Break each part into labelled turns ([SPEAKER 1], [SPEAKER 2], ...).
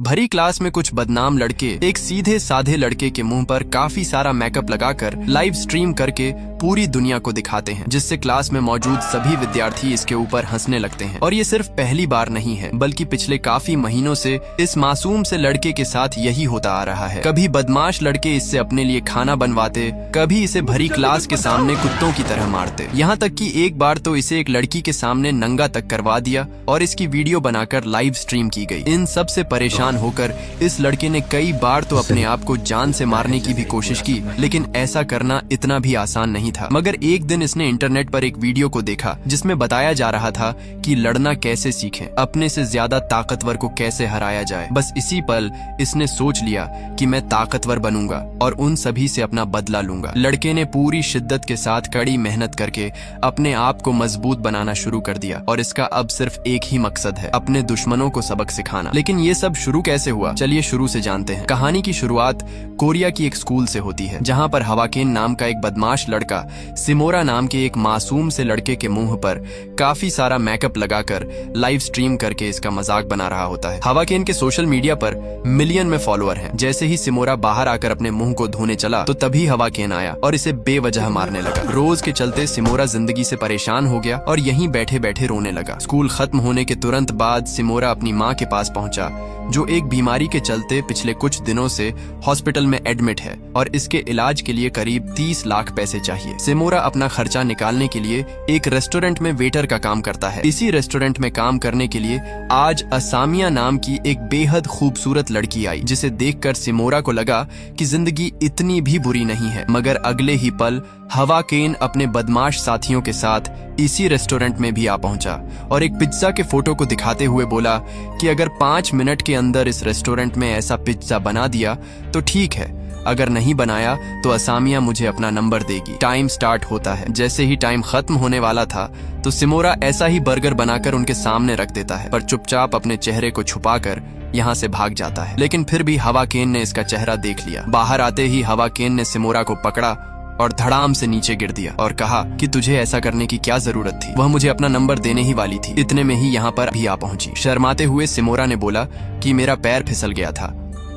[SPEAKER 1] भरी क्लास में कुछ बदनाम लड़के एक सीधे साधे लड़के के मुंह पर काफी सारा मेकअप लगाकर लाइव स्ट्रीम करके पूरी दुनिया को दिखाते हैं, जिससे क्लास में मौजूद सभी विद्यार्थी इसके ऊपर हंसने लगते हैं। और ये सिर्फ पहली बार नहीं है, बल्कि पिछले काफी महीनों से इस मासूम से लड़के के साथ यही होता आ रहा है। कभी बदमाश लड़के इससे अपने लिए खाना बनवाते, कभी इसे भरी क्लास के सामने कुत्तों की तरह मारते। यहाँ तक कि एक बार तो इसे एक लड़की के सामने नंगा तक करवा दिया और इसकी वीडियो बनाकर लाइव स्ट्रीम की गई। इन सब से परेशान होकर इस लड़के ने कई बार तो अपने आप को जान से मारने की भी कोशिश की, लेकिन ऐसा करना इतना भी आसान नहीं था। मगर एक दिन इसने इंटरनेट पर एक वीडियो को देखा जिसमें बताया जा रहा था कि लड़ना कैसे सीखें, अपने से ज्यादा ताकतवर को कैसे हराया जाए। बस इसी पल इसने सोच लिया कि मैं ताकतवर बनूंगा और उन सभी से अपना बदला लूंगा। लड़के ने पूरी शिद्दत के साथ कड़ी मेहनत करके अपने आप को मजबूत बनाना शुरू कर दिया और इसका अब सिर्फ एक ही मकसद है, अपने दुश्मनों को सबक सिखाना। लेकिन ये सब शुरू कैसे हुआ, चलिए शुरू से जानते हैं। कहानी की शुरुआत कोरिया की एक स्कूल से होती है, जहाँ पर हवाकेन नाम का एक बदमाश लड़का सिमोरा नाम के एक मासूम से लड़के के मुंह पर काफी सारा मेकअप लगाकर लाइव स्ट्रीम करके इसका मजाक बना रहा होता है। हवाकेन के सोशल मीडिया पर मिलियन में फॉलोअर हैं। जैसे ही सिमोरा बाहर आकर अपने मुंह को धोने चला तो तभी हवाकेन आया और इसे बेवजह मारने लगा। रोज के चलते सिमोरा जिंदगी से परेशान हो गया और यहीं बैठे बैठे रोने लगा। स्कूल खत्म होने के तुरंत बाद सिमोरा अपनी माँ के पास पहुंचा, जो एक बीमारी के चलते पिछले कुछ दिनों से हॉस्पिटल में एडमिट है और इसके इलाज के लिए करीब 30 लाख पैसे चाहिए। सिमोरा अपना खर्चा निकालने के लिए एक रेस्टोरेंट में वेटर का काम करता है। इसी रेस्टोरेंट में काम करने के लिए आज असामिया नाम की एक बेहद खूबसूरत लड़की आई, जिसे देखकर सिमोरा को लगा कि जिंदगी इतनी भी बुरी नहीं है। मगर अगले ही पल हवाकेन अपने बदमाश साथियों के साथ इसी रेस्टोरेंट में भी आ पहुंचा और एक पिज्जा के फोटो को दिखाते हुए बोला कि अगर 5 मिनट के अंदर इस रेस्टोरेंट में ऐसा पिज्जा बना दिया तो ठीक है, अगर नहीं बनाया तो असामिया मुझे अपना नंबर देगी। टाइम स्टार्ट होता है। जैसे ही टाइम खत्म होने वाला था तो सिमोरा ऐसा ही बर्गर बनाकर उनके सामने रख देता है, पर चुपचाप अपने चेहरे को छुपाकर यहाँ से भाग जाता है। लेकिन फिर भी हवाकेन ने इसका चेहरा देख लिया। बाहर आते ही हवाकेन ने सिमोरा को पकड़ा और धड़ाम से नीचे गिर दिया और कहा कि तुझे ऐसा करने की क्या जरूरत थी, वह मुझे अपना नंबर देने ही वाली थी। इतने में ही यहाँ पर भी आ पहुंची। शर्माते हुए सिमोरा ने बोला कि मेरा पैर फिसल गया था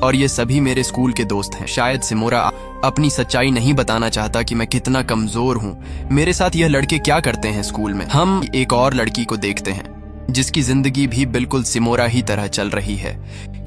[SPEAKER 1] और ये सभी मेरे स्कूल के दोस्त हैं। शायद सिमोरा अपनी सच्चाई नहीं बताना चाहता कि मैं कितना कमजोर हूँ। मेरे साथ यह लड़के क्या करते हैं स्कूल में। हम एक और लड़की को देखते हैं जिसकी जिंदगी भी बिल्कुल सिमोरा ही तरह चल रही है,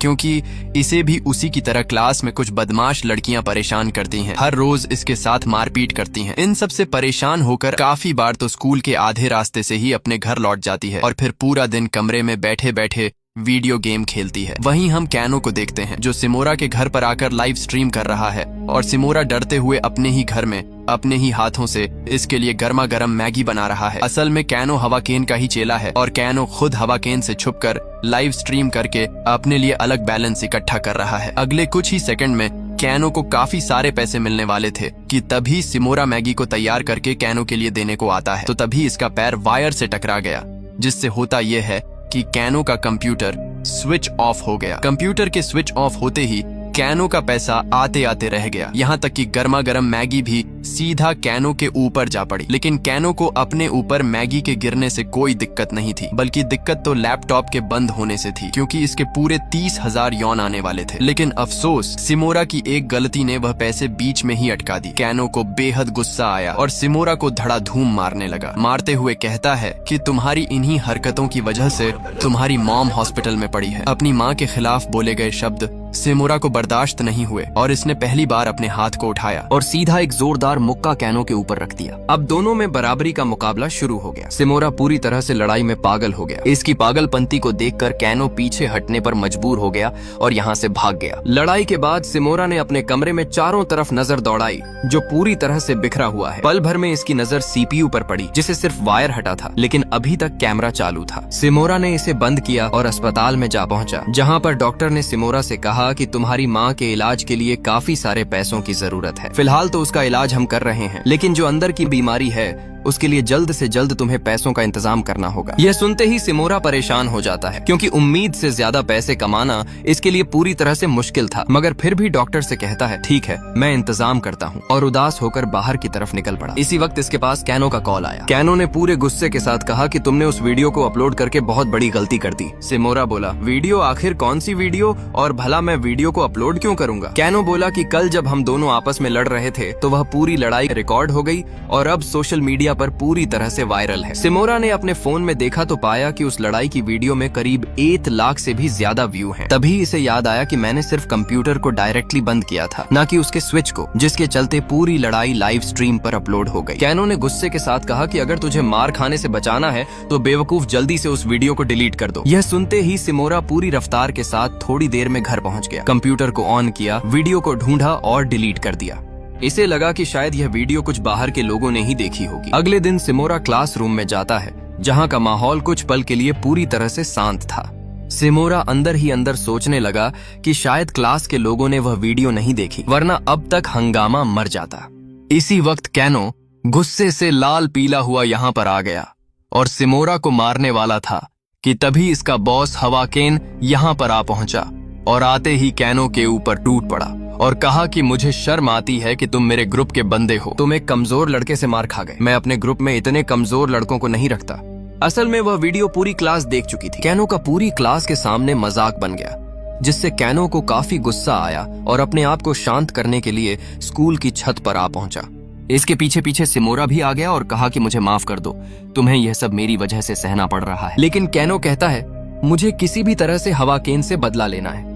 [SPEAKER 1] क्योंकि इसे भी उसी की तरह क्लास में कुछ बदमाश लड़कियां परेशान करती हैं। हर रोज इसके साथ मारपीट करती हैं। इन सब से परेशान होकर काफी बार तो स्कूल के आधे रास्ते से ही अपने घर लौट जाती है और फिर पूरा दिन कमरे में बैठे बैठे वीडियो गेम खेलती है। वहीं हम कैनो को देखते हैं, जो सिमोरा के घर पर आकर लाइव स्ट्रीम कर रहा है और सिमोरा डरते हुए अपने ही घर में अपने ही हाथों से इसके लिए गर्मा गर्म मैगी बना रहा है। असल में कैनो हवाकेन का ही चेला है और कैनो खुद हवाकेन से छुपकर लाइव स्ट्रीम करके अपने लिए अलग बैलेंस इकट्ठा कर रहा है। अगले कुछ ही सेकंड में कैनो को काफी सारे पैसे मिलने वाले थे कि तभी सिमोरा मैगी को तैयार करके कैनो के लिए देने को आता है, तो तभी इसका पैर वायर से टकरा गया, जिससे होता यह है कि कैनो का कंप्यूटर स्विच ऑफ हो गया। कंप्यूटर के स्विच ऑफ होते ही कैनो का पैसा आते आते रह गया। यहाँ तक कि गर्मा गर्म मैगी भी सीधा कैनो के ऊपर जा पड़ी। लेकिन कैनो को अपने ऊपर मैगी के गिरने से कोई दिक्कत नहीं थी, बल्कि दिक्कत तो लैपटॉप के बंद होने से थी, क्योंकि इसके पूरे 30,000 यौन आने वाले थे। लेकिन अफसोस, सिमोरा की एक गलती ने वह पैसे बीच में ही अटका दी। कैनो को बेहद गुस्सा आया और सिमोरा को धड़ाधूम मारने लगा। मारते हुए कहता है कि तुम्हारी इन्हीं हरकतों की वजह से तुम्हारी मॉम हॉस्पिटल में पड़ी है। अपनी माँ के खिलाफ बोले गए शब्द सिमोरा को बर्दाश्त नहीं हुए और इसने पहली बार अपने हाथ को उठाया और सीधा एक जोरदार मुक्का कैनो के ऊपर रख दिया। अब दोनों में बराबरी का मुकाबला शुरू हो गया। सिमोरा पूरी तरह से लड़ाई में पागल हो गया। इसकी पागलपंती को देखकर कैनो पीछे हटने पर मजबूर हो गया और यहाँ से भाग गया। लड़ाई के बाद सिमोरा ने अपने कमरे में चारों तरफ नजर दौड़ाई, जो पूरी तरह से बिखरा हुआ है। पल भर में इसकी नजर CPU पर पड़ी, जिसे सिर्फ वायर हटा था, लेकिन अभी तक कैमरा चालू था। सिमोरा ने इसे बंद किया और अस्पताल में जा पहुंचा, जहाँ पर डॉक्टर ने सिमोरा से कहा कि तुम्हारी माँ के इलाज के लिए काफी सारे पैसों की जरूरत है। फिलहाल तो उसका इलाज हम कर रहे हैं, लेकिन जो अंदर की बीमारी है
[SPEAKER 2] उसके लिए जल्द से जल्द तुम्हें पैसों का इंतजाम करना होगा। यह सुनते ही सिमोरा परेशान हो जाता है, क्योंकि उम्मीद से ज्यादा पैसे कमाना इसके लिए पूरी तरह से मुश्किल था। मगर फिर भी डॉक्टर से कहता है ठीक है, मैं इंतजाम करता हूँ, और उदास होकर बाहर की तरफ निकल पड़ा। इसी वक्त इसके पास कैनो का कॉल आया। कैनो ने पूरे गुस्से के साथ कहा कि तुमने उस वीडियो को अपलोड करके बहुत बड़ी गलती कर दी। सिमोरा बोला, वीडियो? आखिर कौन सी वीडियो, और भला मैं वीडियो को अपलोड क्यों करूंगा? कैनो बोला कि कल जब हम दोनों आपस में लड़ रहे थे तो वह पूरी लड़ाई रिकॉर्ड हो गई और अब सोशल मीडिया पर पूरी तरह से वायरल है। सिमोरा ने अपने फोन में देखा तो पाया कि उस लड़ाई की वीडियो में करीब 1 लाख से भी ज्यादा व्यू हैं। तभी इसे याद आया कि मैंने सिर्फ कंप्यूटर को डायरेक्टली बंद किया था, न कि उसके स्विच को, जिसके चलते पूरी लड़ाई लाइव स्ट्रीम पर अपलोड हो गई। कैनो ने गुस्से के साथ कहा कि अगर तुझे मार खाने से बचाना है तो बेवकूफ जल्दी से उस वीडियो को डिलीट कर दो। यह सुनते ही सिमोरा पूरी रफ्तार के साथ थोड़ी देर में घर पहुंच गया। कंप्यूटर को ऑन किया, वीडियो को ढूंढा और डिलीट कर दिया। इसे लगा कि शायद यह वीडियो कुछ बाहर के लोगों ने ही देखी होगी। अगले दिन सिमोरा क्लासरूम में जाता है, जहां का माहौल कुछ पल के लिए पूरी तरह से शांत था। सिमोरा अंदर ही अंदर सोचने लगा कि शायद क्लास के लोगों ने वह वीडियो नहीं देखी, वरना अब तक हंगामा मर जाता। इसी वक्त कैनो गुस्से से लाल पीला हुआ यहाँ पर आ गया और सिमोरा को मारने वाला था कि तभी इसका बॉस हवाकेन यहाँ पर आ पहुंचा और आते ही कैनो के ऊपर टूट पड़ा और कहा कि मुझे शर्म आती है कि तुम मेरे ग्रुप के बंदे हो, तुम एक कमजोर लड़के से मार खा गए। मैं अपने ग्रुप में इतने कमजोर लड़कों को नहीं रखता। असल में वह वीडियो पूरी क्लास देख चुकी थी। कैनो का पूरी क्लास के सामने मजाक बन गया, जिससे कैनो को काफी गुस्सा आया और अपने आप को शांत करने के लिए स्कूल की छत पर आ पहुंचा। इसके पीछे पीछे सिमोरा भी आ गया और कहा कि मुझे माफ कर दो, तुम्हें यह सब मेरी वजह से सहना पड़ रहा है। लेकिन कैनो कहता है, मुझे किसी भी तरह से हवाकेन से बदला लेना है।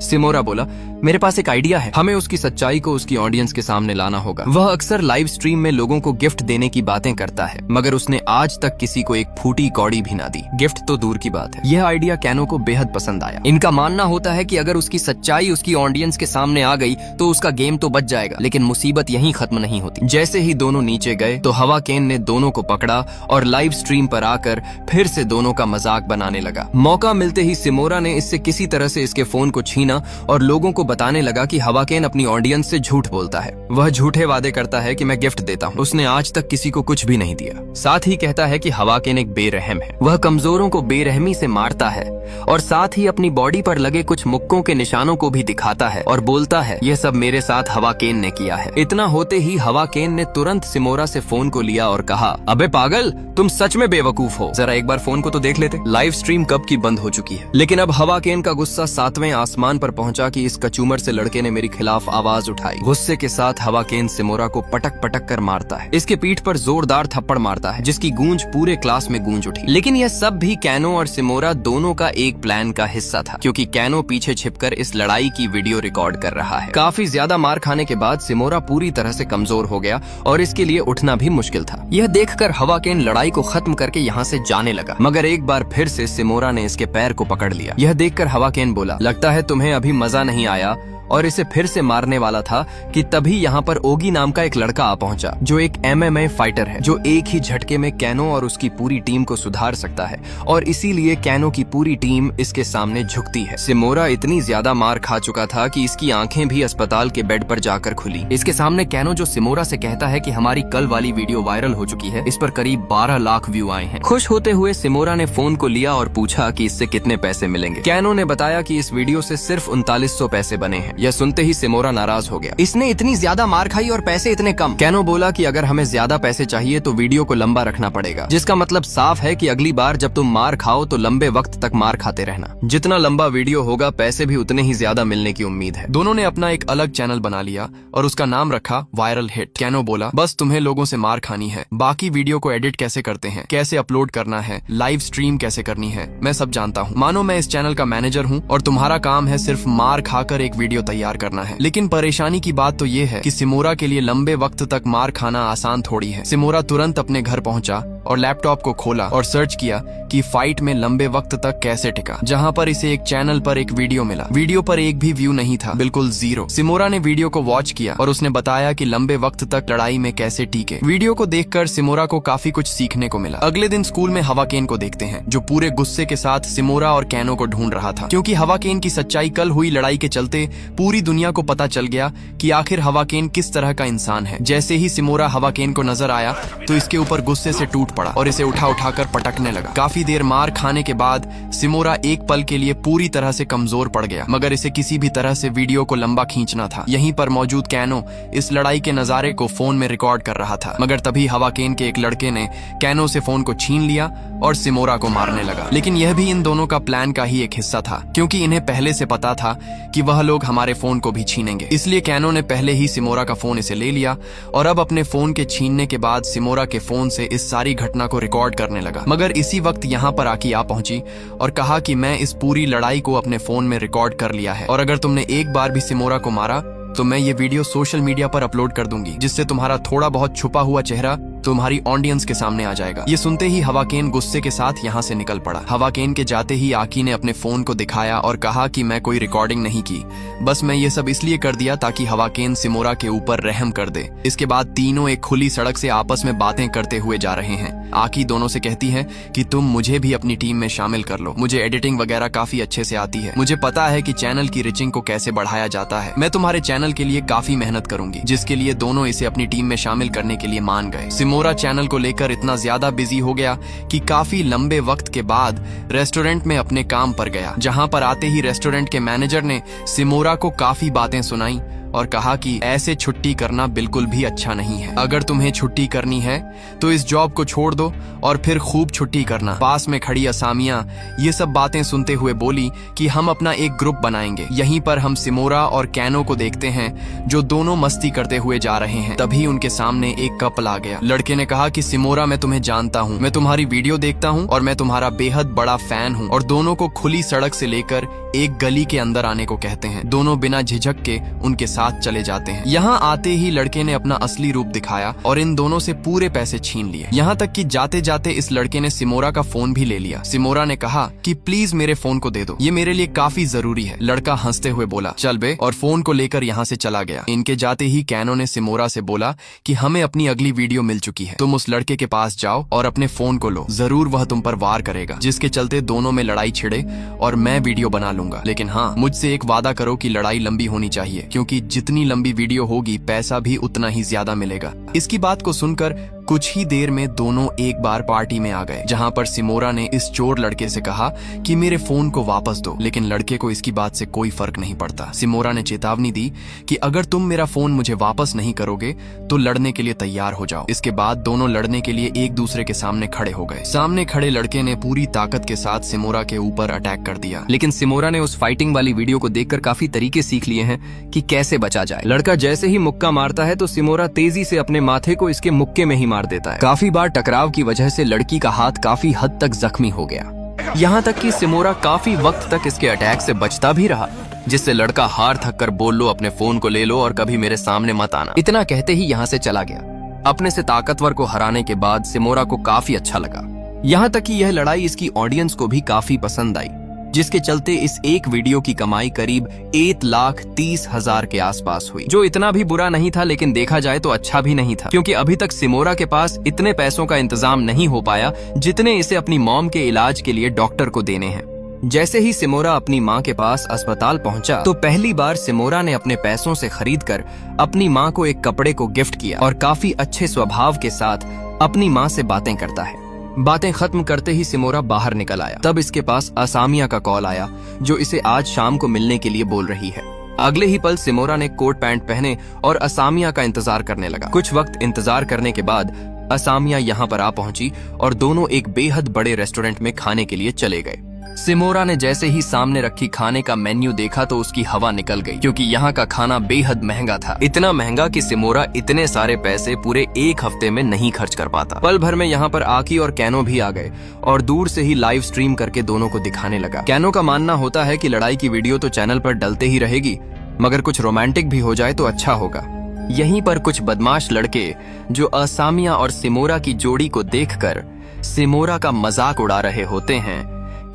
[SPEAKER 2] सिमोरा बोला, मेरे पास एक आइडिया है, हमें उसकी सच्चाई को उसकी ऑडियंस के सामने लाना होगा। वह अक्सर लाइव स्ट्रीम में लोगों को गिफ्ट देने की बातें करता है, मगर उसने आज तक किसी को एक फूटी कौड़ी भी ना दी, गिफ्ट तो दूर की बात है। यह आइडिया कैनो को बेहद पसंद आया। इनका मानना होता है कि अगर उसकी सच्चाई उसकी ऑडियंस के सामने आ गई तो उसका गेम तो बच जाएगा, लेकिन मुसीबत यहीं खत्म नहीं होती। जैसे ही दोनों नीचे गए तो हवाकेन ने दोनों को पकड़ा और लाइव स्ट्रीम पर आकर फिर से दोनों का मजाक बनाने लगा। मौका मिलते ही सिमोरा ने इससे किसी तरह से इसके फोन को छीना और लोगों को बताने लगा कि हवाकेन अपनी ऑडियंस से झूठ बोलता है। वह झूठे वादे करता है कि मैं गिफ्ट देता हूँ, उसने आज तक किसी को कुछ भी नहीं दिया। साथ ही कहता है कि हवाकेन एक बेरहम है, वह कमजोरों को बेरहमी से मारता है और साथ ही अपनी बॉडी पर लगे कुछ मुक्कों के निशानों को भी दिखाता है और बोलता है, यह सब मेरे साथ हवाकेन ने किया है। इतना होते ही हवाकेन ने तुरंत सिमोरा से फोन को लिया और कहा, अबे पागल, तुम सच में बेवकूफ हो, जरा एक बार फोन को तो देख लेते। लाइव स्ट्रीम कब की बंद हो चुकी है। लेकिन अब हवाकेन का गुस्सा 7वें आसमान पर पहुंचा कि इस कचूमर से लड़के ने मेरे खिलाफ आवाज उठाई। गुस्से के साथ हवाकेन सिमोरा को पटक पटक कर मारता है, इसके पीठ पर जोरदार थप्पड़ मारता है, जिसकी गूंज पूरे क्लास में गूंज उठी। लेकिन यह सब भी कैनो और सिमोरा दोनों का एक प्लान का हिस्सा था, क्योंकि कैनो पीछे छिपकर इस लड़ाई की वीडियो रिकॉर्ड कर रहा है। काफी ज्यादा मार खाने के बाद सिमोरा पूरी तरह से कमजोर हो गया और इसके लिए उठना भी मुश्किल था। यह देखकर हवाकेन लड़ाई को खत्म करके यहाँ से जाने लगा, मगर एक बार फिर से सिमोरा ने इसके पैर को पकड़ लिया। यह देखकर हवाकेन बोला, लगता है तुम्हें अभी मजा नहीं आया, और इसे फिर से मारने वाला था कि तभी यहाँ पर ओगी नाम का एक लड़का आ पहुंचा, जो एक MMA फाइटर है, जो एक ही झटके में कैनो और उसकी पूरी टीम को सुधार सकता है, और इसीलिए कैनो की पूरी टीम इसके सामने झुकती है। सिमोरा इतनी ज्यादा मार खा चुका था कि इसकी आंखें भी अस्पताल के बेड पर जाकर खुली। इसके सामने कैनो जो सिमोरा से कहता है कि हमारी कल वाली वीडियो वायरल हो चुकी है, इस पर करीब 12 लाख व्यू आए हैं। खुश होते हुए सिमोरा ने फोन को लिया और पूछा कि इससे कितने पैसे मिलेंगे। कैनो ने बताया कि इस वीडियो से सिर्फ 3900 पैसे बने हैं। यह सुनते ही सिमोरा नाराज हो गया, इसने इतनी ज्यादा मार खाई और पैसे इतने कम। कैनो बोला कि अगर हमें ज्यादा पैसे चाहिए तो वीडियो को लंबा रखना पड़ेगा, जिसका मतलब साफ है कि अगली बार जब तुम मार खाओ तो लंबे वक्त तक मार खाते रहना। जितना लंबा वीडियो होगा पैसे भी उतने ही ज्यादा मिलने की उम्मीद है। दोनों ने अपना एक अलग चैनल बना लिया और उसका नाम रखा वायरल हिट। कैनो बोला, बस तुम्हें लोगों से मार खानी है, बाकी वीडियो को एडिट कैसे करते हैं, कैसे अपलोड करना है, लाइव स्ट्रीम कैसे करनी है, मैं सब जानता हूँ। मानो मैं इस चैनल का मैनेजर हूँ और तुम्हारा काम है सिर्फ मार खाकर एक वीडियो तैयार करना है। लेकिन परेशानी की बात तो ये है कि सिमोरा के लिए लंबे वक्त तक मार खाना आसान थोड़ी है। सिमोरा तुरंत अपने घर पहुंचा और लैपटॉप को खोला और सर्च किया कि फाइट में लंबे वक्त तक कैसे टिका, जहां पर इसे एक चैनल पर एक वीडियो मिला। वीडियो पर एक भी व्यू नहीं था, बिल्कुल 0। सिमोरा ने वीडियो को वॉच किया और उसने बताया कि लंबे वक्त तक लड़ाई में कैसे टिके। वीडियो को देखकर सिमोरा को काफी कुछ सीखने को मिला। अगले दिन स्कूल में हवाकेन को देखते हैं, जो पूरे गुस्से के साथ सिमोरा और कैनो को ढूंढ रहा था, क्योंकि हवाकेन की सच्चाई कल हुई लड़ाई के चलते
[SPEAKER 1] पूरी दुनिया को पता चल गया कि आखिर हवाकेन किस तरह का इंसान है। जैसे ही सिमोरा हवाकेन को नजर आया तो इसके ऊपर गुस्से से टूट पड़ा और इसे उठाकर पटकने लगा। काफी देर मार खाने के बाद सिमोरा एक पल के लिए पूरी तरह से कमजोर पड़ गया, मगर इसे किसी भी तरह से वीडियो को लंबा खींचना था। यहीं पर मौजूद कैनो इस लड़ाई के नजारे को फोन में रिकॉर्ड कर रहा था, मगर तभी हवाकेन के एक लड़के ने कैनो से फोन को छीन लिया और सिमोरा को मारने लगा। लेकिन यह भी इन दोनों का प्लान का ही एक हिस्सा था, क्योंकि इन्हें पहले से पता था कि वह लोग हमारे फोन को भी छीनेंगे। इसलिए कैनो ने पहले ही सिमोरा का फोन इसे ले लिया और अब अपने फोन के छीनने के बाद सिमोरा के फोन से इस सारी घटना को रिकॉर्ड करने लगा। मगर इसी वक्त यहाँ पर आकी आ पहुंची और कहा कि मैं इस पूरी लड़ाई को अपने फोन में रिकॉर्ड कर लिया है और अगर तुमने एक बार भी सिमोरा को मारा तो मैं ये वीडियो सोशल मीडिया पर अपलोड कर दूंगी, जिससे तुम्हारा थोड़ा बहुत छुपा हुआ चेहरा तुम्हारी ऑडियंस के सामने आ जाएगा। ये सुनते ही हवाकेन गुस्से के साथ यहाँ से निकल पड़ा। हवाकेन के जाते ही आकी ने अपने फोन को दिखाया और कहा कि मैं कोई रिकॉर्डिंग नहीं की, बस मैं ये सब इसलिए कर दिया ताकि हवाकेन सिमोरा के ऊपर रहम कर दे। इसके बाद तीनों एक खुली सड़क से आपस में बातें करते हुए जा रहे हैं। आकी दोनों से कहती है कि तुम मुझे भी अपनी टीम में शामिल कर लो, मुझे एडिटिंग वगैरह काफी अच्छे से आती है, मुझे पता है कि चैनल की रीचिंग को कैसे बढ़ाया जाता है, मैं तुम्हारे चैनल के लिए काफी मेहनत करूंगी। जिसके लिए दोनों इसे अपनी टीम में शामिल करने के लिए मान गए। सिमोरा चैनल को लेकर इतना ज्यादा बिजी हो गया कि काफी लंबे वक्त के बाद रेस्टोरेंट में अपने काम पर गया, जहां पर आते ही रेस्टोरेंट के मैनेजर ने सिमोरा को काफी बातें सुनाई और कहा कि ऐसे छुट्टी करना बिल्कुल भी अच्छा नहीं है। अगर तुम्हें छुट्टी करनी है तो इस जॉब को छोड़ दो और फिर खूब छुट्टी करना। पास में खड़ी असामिया ये सब बातें सुनते हुए बोली कि हम अपना एक ग्रुप बनाएंगे। यहीं पर हम सिमोरा और कैनो को देखते हैं जो दोनों मस्ती करते हुए जा रहे हैं। तभी उनके सामने एक कपल आ गया। लड़के ने कहा कि सिमोरा, मैं तुम्हें जानता हूँ, मैं तुम्हारी वीडियो देखता हूँ और मैं तुम्हारा बेहद बड़ा फैन हूँ। और दोनों को खुली सड़क से लेकर एक गली के अंदर आने को कहते हैं। दोनों बिना झिझक के उनके साथ चले जाते हैं। यहाँ आते ही लड़के ने अपना असली रूप दिखाया और इन दोनों से पूरे पैसे छीन लिए। यहाँ तक कि जाते जाते इस लड़के ने सिमोरा का फोन भी ले लिया। सिमोरा ने कहा कि प्लीज मेरे फोन को दे दो, ये मेरे लिए काफी जरूरी है। लड़का हंसते हुए बोला चल बे, और फोन को लेकर यहाँ से चला गया। इनके जाते ही कैनो ने सिमोरा से बोला कि हमें अपनी अगली वीडियो मिल चुकी है, तुम उस लड़के के पास जाओ और अपने फोन को लो, जरूर वह तुम पर वार करेगा। जिसके चलते दोनों में लड़ाई छिड़े और मैं वीडियो बना लूंगा, लेकिन हाँ, मुझसे एक वादा करो कि लड़ाई लंबी होनी चाहिए, क्योंकि जितनी लंबी वीडियो होगी पैसा भी उतना ही ज्यादा मिलेगा। इसकी बात को सुनकर कुछ ही देर में दोनों एक बार पार्टी में आ गए, जहां पर सिमोरा ने इस चोर लड़के से कहा कि मेरे फोन को वापस दो, लेकिन लड़के को इसकी बात से कोई फर्क नहीं पड़ता। सिमोरा ने चेतावनी दी कि अगर तुम मेरा फोन मुझे वापस नहीं करोगे तो लड़ने के लिए तैयार हो जाओ। इसके बाद दोनों लड़ने के लिए एक दूसरे के सामने खड़े हो गए। सामने खड़े लड़के ने पूरी ताकत के साथ सिमोरा के ऊपर अटैक कर दिया,
[SPEAKER 2] लेकिन सिमोरा ने उस फाइटिंग वाली वीडियो को देखकर काफी तरीके सीख लिए हैं कि कैसे बचा जाए। लड़का जैसे ही मुक्का मारता है तो सिमोरा तेजी से अपने माथे को इसके मुक्के में ही मार देता है। काफी बार टकराव की वजह से लड़की का हाथ काफी हद तक जख्मी हो गया। यहाँ तक कि सिमोरा काफी वक्त तक इसके अटैक से बचता भी रहा, जिससे लड़का हार थक कर बोल लो अपने फोन को ले लो और कभी मेरे सामने मत आना। इतना कहते ही यहाँ से चला गया। अपने से ताकतवर को हराने के बाद सिमोरा को काफी अच्छा लगा। यहाँ तक कि यह लड़ाई इसकी ऑडियंस को भी काफी पसंद आई, जिसके चलते इस एक वीडियो की कमाई करीब 1,30,000 के आसपास हुई, जो इतना भी बुरा नहीं था, लेकिन देखा जाए तो अच्छा भी नहीं था, क्योंकि अभी तक सिमोरा के पास इतने पैसों का इंतजाम नहीं हो पाया जितने इसे अपनी मॉम के इलाज के लिए डॉक्टर को देने हैं। जैसे ही सिमोरा अपनी माँ के पास अस्पताल पहुंचा तो पहली बार सिमोरा ने अपने पैसों से खरीदकर अपनी माँ को एक कपड़े को गिफ्ट किया और काफी अच्छे स्वभाव के साथ अपनी माँ से बातें करता है। बातें खत्म करते ही सिमोरा बाहर निकल आया। तब इसके पास असामिया का कॉल आया, जो इसे आज शाम को मिलने के लिए बोल रही है। अगले ही पल सिमोरा ने कोट पैंट पहने और असामिया का इंतजार करने लगा। कुछ वक्त इंतजार करने के बाद असामिया यहाँ पर आ पहुंची और दोनों एक बेहद बड़े रेस्टोरेंट में खाने के लिए चले गए। सिमोरा ने जैसे ही सामने रखी खाने का मेन्यू देखा तो उसकी हवा निकल गई, क्योंकि यहाँ का खाना बेहद महंगा था। इतना महंगा कि सिमोरा इतने सारे पैसे पूरे एक हफ्ते में नहीं खर्च कर पाता। पल भर में यहाँ पर आकी और कैनो भी आ गए और दूर से ही लाइव स्ट्रीम करके दोनों को दिखाने लगा। कैनो का मानना होता है कि लड़ाई की वीडियो तो चैनल पर डलते ही रहेगी, मगर कुछ रोमांटिक भी हो जाए तो अच्छा होगा। यहीं पर कुछ बदमाश लड़के जो असामिया और सिमोरा की जोड़ी को देखकर सिमोरा का मजाक उड़ा रहे होते हैं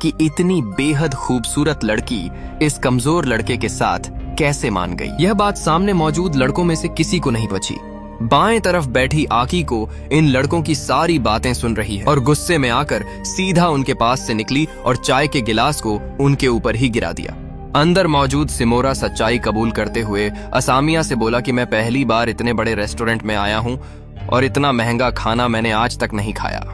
[SPEAKER 2] कि इतनी बेहद खूबसूरत लड़की इस कमजोर लड़के के साथ कैसे मान गई। यह बात सामने मौजूद लड़कों में से किसी को नहीं बची। बाएं तरफ बैठी आकी को इन लड़कों की सारी बातें सुन रही है और गुस्से में आकर सीधा उनके पास से निकली और चाय के गिलास को उनके ऊपर ही गिरा दिया। अंदर मौजूद सिमोरा सच्चाई कबूल करते हुए असामिया से बोला कि मैं पहली बार इतने बड़े रेस्टोरेंट में आया हूँ और इतना महंगा खाना मैंने आज तक नहीं खाया।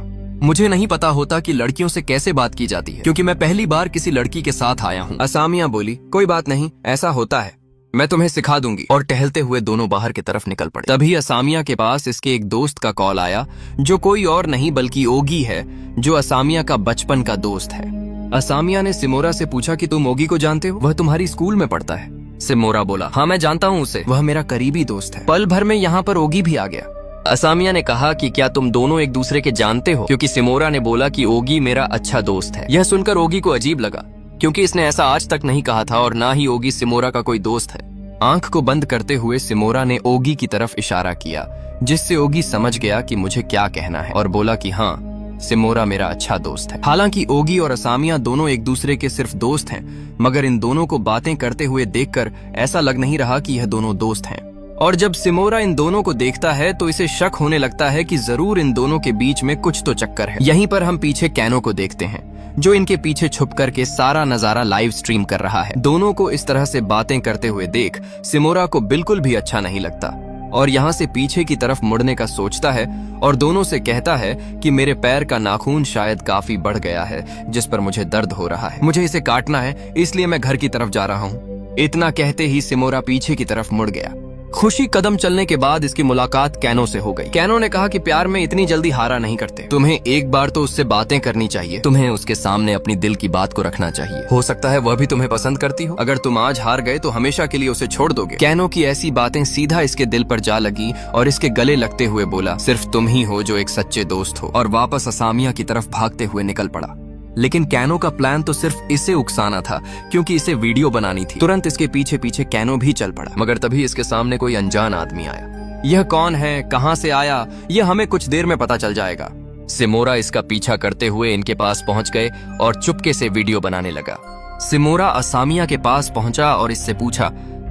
[SPEAKER 2] मुझे नहीं पता होता कि लड़कियों से कैसे बात की जाती है, क्योंकि मैं पहली बार किसी लड़की के साथ आया हूँ। असामिया बोली, कोई बात नहीं, ऐसा होता है, मैं तुम्हें सिखा दूंगी। और टहलते हुए दोनों बाहर की तरफ निकल पड़े। तभी असामिया के पास इसके एक दोस्त का कॉल आया, जो कोई और नहीं बल्कि ओगी है, जो असामिया का बचपन का दोस्त है। असामिया ने सिमोरा से पूछा कि तुम ओगी को जानते हो, वह तुम्हारी स्कूल में पढ़ता है। सिमोरा बोला, हाँ मैं जानता हूँ उसे, वह मेरा करीबी दोस्त है। पल भर में यहाँ पर ओगी भी आ गया। असामिया ने कहा कि क्या तुम दोनों एक दूसरे के जानते हो, क्योंकि सिमोरा ने बोला कि ओगी मेरा अच्छा दोस्त है। यह सुनकर ओगी को अजीब लगा, क्योंकि इसने ऐसा आज तक नहीं कहा था और ना ही ओगी सिमोरा का कोई दोस्त है। आंख को बंद करते हुए सिमोरा ने ओगी की तरफ इशारा किया, जिससे ओगी समझ गया कि मुझे क्या कहना है, और बोला कि हाँ, सिमोरा मेरा अच्छा दोस्त है। हालांकि ओगी और असामिया दोनों एक दूसरे के सिर्फ दोस्त हैं, मगर इन दोनों को बातें करते हुए देखकर ऐसा लग नहीं रहा कि यह दोनों दोस्त हैं। और जब सिमोरा इन दोनों को देखता है तो इसे शक होने लगता है कि जरूर इन दोनों के बीच में कुछ तो चक्कर है। यहीं पर हम पीछे कैनो को देखते हैं, जो इनके पीछे छुप करके सारा नजारा लाइव स्ट्रीम कर रहा है। दोनों को इस तरह से बातें करते हुए देख सिमोरा को बिल्कुल भी अच्छा नहीं लगता और यहाँ से पीछे की तरफ मुड़ने का सोचता है और दोनों से कहता है कि मेरे पैर का नाखून शायद काफी बढ़ गया है, जिस पर मुझे दर्द हो रहा है। मुझे इसे काटना है, इसलिए मैं घर की तरफ जा रहा हूँ। इतना कहते ही सिमोरा पीछे की तरफ मुड़ गया। खुशी कदम चलने के बाद इसकी मुलाकात कैनो से हो गई। कैनो ने कहा कि प्यार में इतनी जल्दी हारा नहीं करते, तुम्हें एक बार तो उससे बातें करनी चाहिए, तुम्हें उसके सामने अपनी दिल की बात को रखना चाहिए। हो सकता है वह भी तुम्हें पसंद करती हो। अगर तुम आज हार गए तो हमेशा के लिए उसे छोड़ दोगे। कैनो की ऐसी बातें सीधा इसके दिल पर जा लगी और इसके गले लगते हुए बोला, सिर्फ तुम ही हो जो एक सच्चे दोस्त हो, और वापस असामिया की तरफ भागते हुए निकल पड़ा। लेकिन कैनो का प्लान तो सिर्फ इसे उकसाना था, क्योंकि इसे वीडियो बनानी थी। तुरंत इसके पीछे पीछे कैनो भी चल पड़ा, मगर तभी इसके सामने कोई अनजान आदमी आया। यह कौन है, कहां से आया, यह हमें कुछ देर में पता चल जाएगा। सिमोरा इसका पीछा करते हुए इनके पास पहुंच गए और चुपके से वीडियो बनाने लगा। सिमोरा असामिया के पास पहुंचा और इससे पूछा,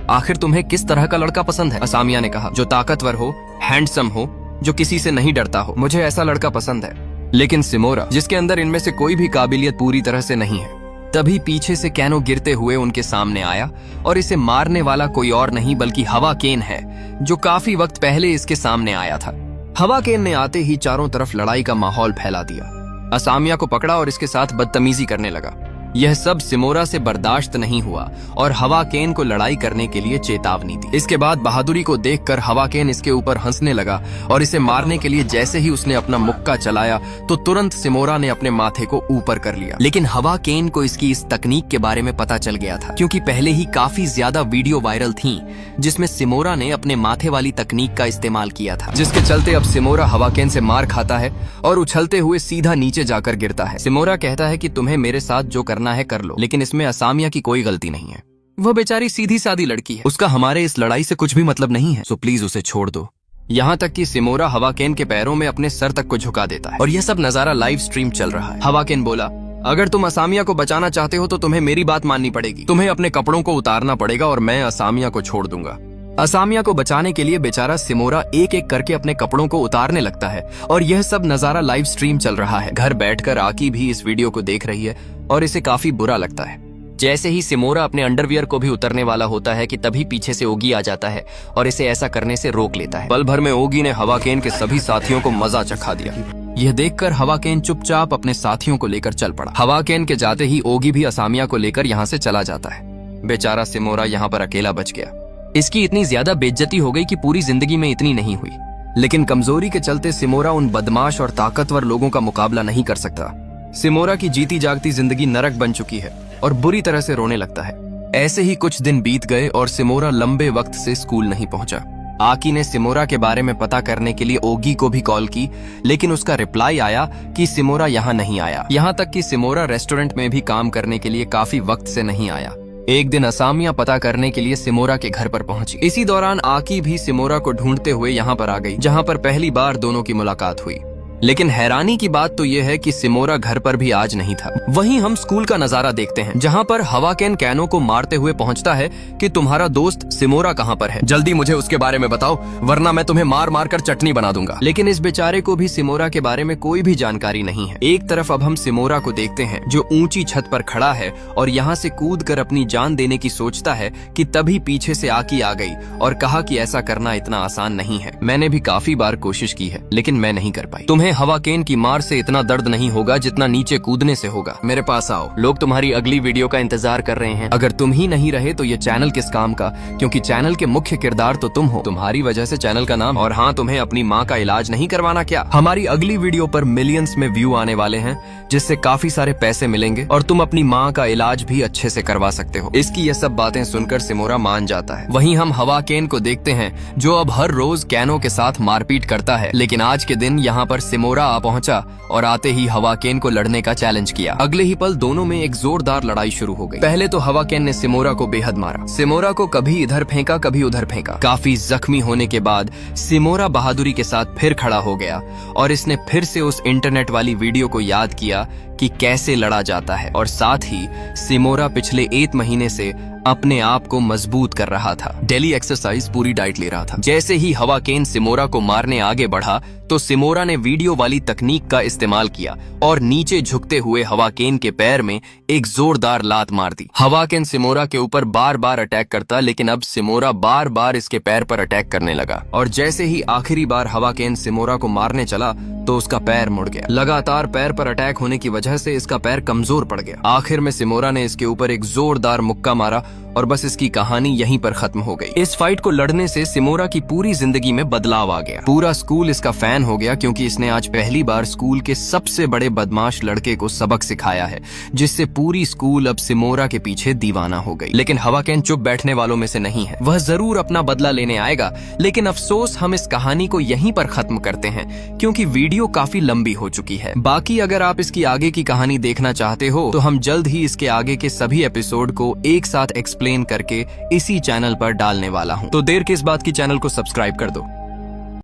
[SPEAKER 2] आखिर तुम्हें किस तरह का लड़का पसंद है? असामिया ने कहा, जो ताकतवर हो, हैंडसम हो, जो किसी से नहीं डरता हो। मुझे ऐसा लड़का पसंद है। लेकिन सिमोरा, जिसके अंदर इनमें से कोई भी काबिलियत पूरी तरह से नहीं है। तभी पीछे से कैनो गिरते हुए उनके सामने आया और इसे मारने वाला कोई और नहीं बल्कि हवा केन है, जो काफी वक्त पहले इसके सामने आया था। हवा केन ने आते ही चारों तरफ लड़ाई का माहौल फैला दिया। असामिया को पकड़ा और इसके साथ बदतमीजी करने लगा। यह सब सिमोरा से बर्दाश्त नहीं हुआ और हवा केन को लड़ाई करने के लिए चेतावनी दी। इसके बाद बहादुरी को देखकर हवा केन इसके ऊपर हंसने लगा और इसे मारने के लिए जैसे ही उसने अपना मुक्का चलाया तो तुरंत सिमोरा ने अपने माथे को ऊपर कर लिया। लेकिन हवा केन को इसकी इस तकनीक के बारे में पता चल गया था, क्योंकि पहले ही काफी ज्यादा वीडियो वायरल थी जिसमें सिमोरा ने अपने माथे वाली तकनीक का इस्तेमाल किया था, जिसके चलते अब सिमोरा हवा केन से मार खाता है और उछलते हुए सीधा नीचे जाकर गिरता है। सिमोरा कहता है कि तुम्हें मेरे साथ जो करना है कर लो, लेकिन इसमें असामिया की कोई गलती नहीं है। वह बेचारी सीधी सादी लड़की है, उसका हमारे इस लड़ाई से कुछ भी मतलब नहीं है, सो प्लीज उसे छोड़ दो। यहाँ तक कि सिमोरा हवाकेन के पैरों में अपने सर तक को झुका देता है और यह सब नजारा लाइव स्ट्रीम चल रहा है। हवाकेन बोला, अगर तुम असामिया को बचाना चाहते हो तो तुम्हें मेरी बात माननी पड़ेगी, तुम्हें अपने कपड़ों को उतारना पड़ेगा और मैं असामिया को छोड़ दूंगा। असामिया को बचाने के लिए बेचारा सिमोरा एक एक करके अपने कपड़ों को उतारने लगता है और यह सब नजारा लाइव स्ट्रीम चल रहा है। घर बैठकर आकी भी इस वीडियो को देख रही है और इसे काफी बुरा लगता है। जैसे ही सिमोरा अपने अंडरवियर को भी उतरने वाला होता है कि तभी पीछे से ओगी आ जाता है और इसे ऐसा करने से रोक लेता है। पल भर में ओगी ने हवाकेन के सभी साथियों को मजा चखा दिया। यह देखकर हवाकेन चुपचाप अपने साथियों को लेकर चल पड़ा। हवाकेन के जाते ही ओगी भी असामिया को लेकर यहाँ से चला जाता है। बेचारा सिमोरा यहाँ पर अकेला बच गया। इसकी इतनी ज्यादा बेइज्जती हो गई कि पूरी जिंदगी में इतनी नहीं हुई, लेकिन कमजोरी के चलते सिमोरा उन बदमाश और ताकतवर लोगों का मुकाबला नहीं कर सकता। सिमोरा की जीती जागती जिंदगी नरक बन चुकी है और बुरी तरह से रोने लगता है। ऐसे ही कुछ दिन बीत गए और सिमोरा लंबे वक्त से स्कूल नहीं पहुंचा। आकी ने सिमोरा के बारे में पता करने के लिए ओगी को भी कॉल की, लेकिन उसका रिप्लाई आया कि सिमोरा यहाँ नहीं आया। यहाँ तक कि सिमोरा रेस्टोरेंट में भी काम करने के लिए काफी वक्त से नहीं आया। एक दिन असामिया पता करने के लिए सिमोरा के घर पर पहुंची। इसी दौरान आकी भी सिमोरा को ढूंढते हुए यहाँ पर आ गई, जहाँ पर पहली बार दोनों की मुलाकात हुई। लेकिन हैरानी की बात तो ये है कि सिमोरा घर पर भी आज नहीं था। वहीं हम स्कूल का नजारा देखते हैं, जहाँ पर हवाकेन कैनो को मारते हुए पहुँचता है कि तुम्हारा दोस्त सिमोरा कहाँ पर है, जल्दी मुझे उसके बारे में बताओ वरना मैं तुम्हें मार मार कर चटनी बना दूंगा। लेकिन इस बेचारे को भी सिमोरा के बारे में कोई भी जानकारी नहीं है। एक तरफ अब हम सिमोरा को देखते हैं जो ऊंची छत पर खड़ा है और यहाँ से कूद कर अपनी जान देने की सोचता है कि तभी पीछे से आकी आ गई और कहा कि ऐसा करना इतना आसान नहीं है। मैंने भी काफी बार कोशिश की है लेकिन मैं नहीं कर पाई। तुम्हें हवाकेन की मार से इतना दर्द नहीं होगा जितना नीचे कूदने से होगा। मेरे पास आओ, लोग तुम्हारी अगली वीडियो का इंतजार कर रहे हैं। अगर तुम ही नहीं रहे तो ये चैनल किस काम का, क्योंकि चैनल के मुख्य किरदार तो तुम हो। तुम्हारी वजह से चैनल का नाम। और हाँ, तुम्हें अपनी माँ का इलाज नहीं करवाना क्या? हमारी अगली वीडियो पर मिलियंस में व्यू आने वाले हैं जिससे काफी सारे पैसे मिलेंगे और तुम अपनी माँ का इलाज भी अच्छे से करवा सकते हो। इसकी ये सब बातें सुनकर सिमोरा मान जाता है। वहीं हम हवाकेन को देखते हैं जो अब हर रोज कैनो के साथ मारपीट करता है, लेकिन आज के दिन यहाँ पर सिमोरा आ पहुंचा और आते ही हवाकेन को लड़ने का चैलेंज किया। अगले ही पल दोनों में एक जोरदार लड़ाई शुरू हो गई। पहले तो हवाकेन ने सिमोरा को बेहद मारा। सिमोरा को कभी इधर फेंका कभी उधर फेंका। काफी जख्मी होने के बाद सिमोरा बहादुरी के साथ फिर खड़ा हो गया और इसने फिर से उस इंटरनेट वाली वीडियो को याद किया कि कैसे लड़ा जाता है, और साथ ही सिमोरा पिछले 1 महीने से अपने आप को मजबूत कर रहा था। डेली एक्सरसाइज, पूरी डाइट ले रहा था। जैसे ही हवाकेन सिमोरा को मारने आगे बढ़ा तो सिमोरा ने वीडियो वाली तकनीक का इस्तेमाल किया और नीचे झुकते हुए हवाकेन के पैर में एक जोरदार लात मार दी। हवाकेन सिमोरा के ऊपर बार बार अटैक करता, लेकिन अब सिमोरा बार बार इसके पैर पर अटैक करने लगा और जैसे ही आखिरी बार हवाकेन सिमोरा को मारने चला तो उसका पैर मुड़ गया। लगातार पैर पर अटैक होने की वजह से इसका पैर कमजोर पड़ गया। आखिर में सिमोरा ने इसके ऊपर एक जोरदार मुक्का मारा और बस इसकी कहानी यहीं पर खत्म हो गई। इस फाइट को लड़ने से सिमोरा की पूरी जिंदगी में बदलाव आ गया। पूरा स्कूल इसका फैन हो गया क्योंकि इसने आज पहली बार स्कूल के सबसे बड़े बदमाश लड़के को सबक सिखाया है, जिससे पूरी स्कूल अब सिमोरा के पीछे दीवाना हो गई। लेकिन हवाकेन चुप बैठने वालों में से नहीं है। वह जरूर अपना बदला लेने आएगा, लेकिन अफसोस हम इस कहानी को यहीं पर खत्म करते हैं क्योंकि वीडियो काफी लंबी हो चुकी है। बाकी अगर आप इसकी आगे की कहानी देखना चाहते हो तो हम जल्द ही इसके आगे के सभी एपिसोड को एक साथ एक्सप्लेन करके इसी चैनल पर डालने वाला हूँ। तो देर किस बात की, चैनल को सब्सक्राइब कर दो।